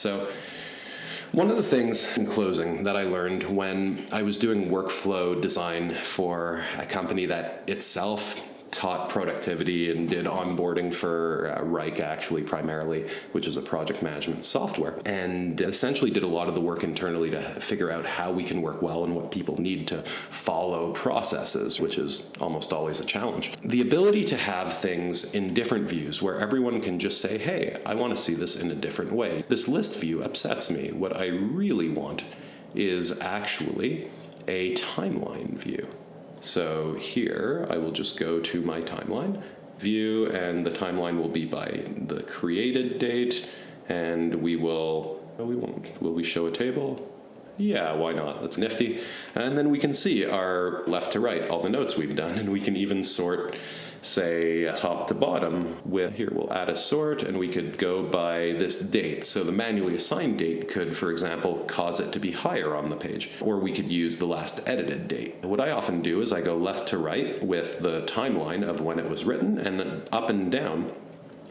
So one of the things in closing that I learned when I was doing workflow design for a company that itself taught productivity and did onboarding for Wrike, actually, primarily, which is a project management software, and essentially did a lot of the work internally to figure out how we can work well and what people need to follow processes, which is almost always a challenge. The ability to have things in different views where everyone can just say, hey, I want to see this in a different way. This list view upsets me. What I really want is actually a timeline view. So here, I will just go to my timeline view, and the timeline will be by the created date, and we will, no, we won't. Will we show a table? Yeah, why not? That's nifty. And then we can see our left to right, all the notes we've done, and we can even sort, say, top to bottom with, here we'll add a sort, and we could go by this date. So the manually assigned date could, for example, cause it to be higher on the page, or we could use the last edited date. What I often do is I go left to right with the timeline of when it was written, and up and down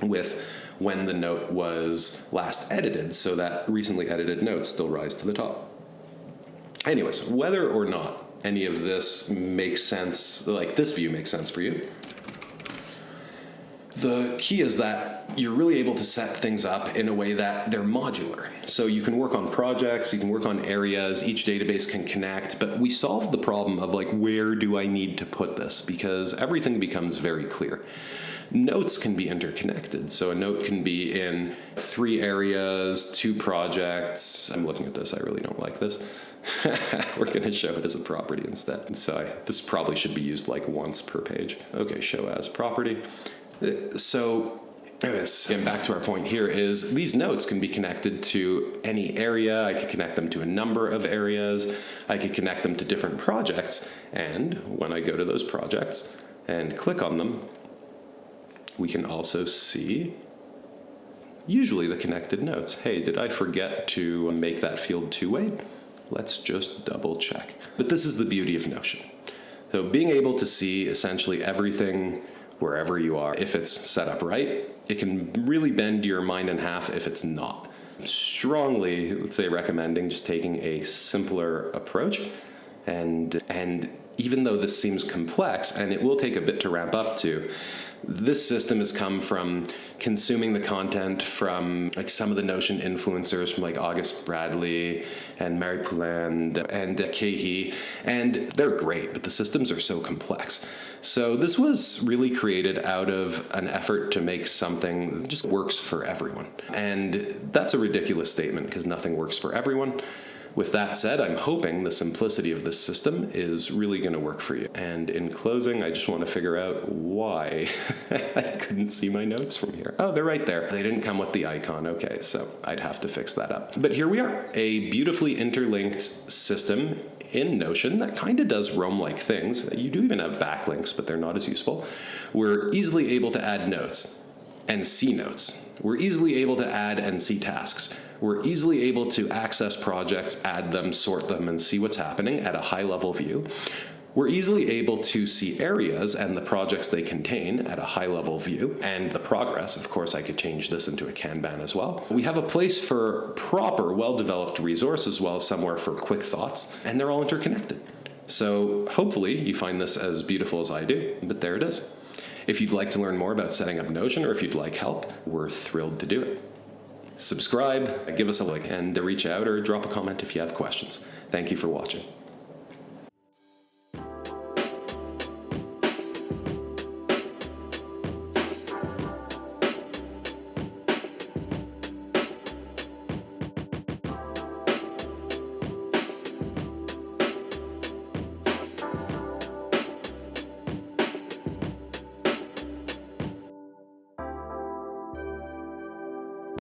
with when the note was last edited, so that recently edited notes still rise to the top. Anyways, whether or not any of this makes sense, like this view makes sense for you, the key is that you're really able to set things up in a way that they're modular. So you can work on projects, you can work on areas, each database can connect, but we solve the problem of like, where do I need to put this? Because everything becomes very clear. Notes can be interconnected. So a note can be in 3 areas, 2 projects. I'm looking at this, I really don't like this. We're going to show it as a property instead. So this probably should be used like once per page. Okay, show as property. So anyways, getting back to our point here is these notes can be connected to any area. I could connect them to a number of areas. I could connect them to different projects. And when I go to those projects and click on them, we can also see usually the connected notes. Hey, did I forget to make that field 2-way? Let's just double check. But this is the beauty of Notion. So being able to see essentially everything wherever you are, if it's set up right, it can really bend your mind in half if it's not. Strongly, let's say, recommending just taking a simpler approach. And even though this seems complex, and it will take a bit to ramp up to, this system has come from consuming the content from like some of the Notion influencers from like August Bradley and Mary Poulin and Kehi, and they're great, but the systems are so complex. So this was really created out of an effort to make something that just works for everyone. And that's a ridiculous statement because nothing works for everyone. With that said, I'm hoping the simplicity of this system is really going to work for you. And in closing, I just want to figure out why I couldn't see my notes from here. Oh, they're right there. They didn't come with the icon. Okay, so I'd have to fix that up. But here we are, a beautifully interlinked system in Notion that kind of does Roam-like things. You do even have backlinks, but they're not as useful. We're easily able to add notes and see notes. We're easily able to add and see tasks. We're easily able to access projects, add them, sort them, and see what's happening at a high-level view. We're easily able to see areas and the projects they contain at a high-level view, and the progress. Of course, I could change this into a Kanban as well. We have a place for proper, well-developed resources, as well as somewhere for quick thoughts, and they're all interconnected. So hopefully you find this as beautiful as I do, but there it is. If you'd like to learn more about setting up Notion, or if you'd like help, we're thrilled to do it. Subscribe, give us a like, and reach out or drop a comment if you have questions. Thank you for watching.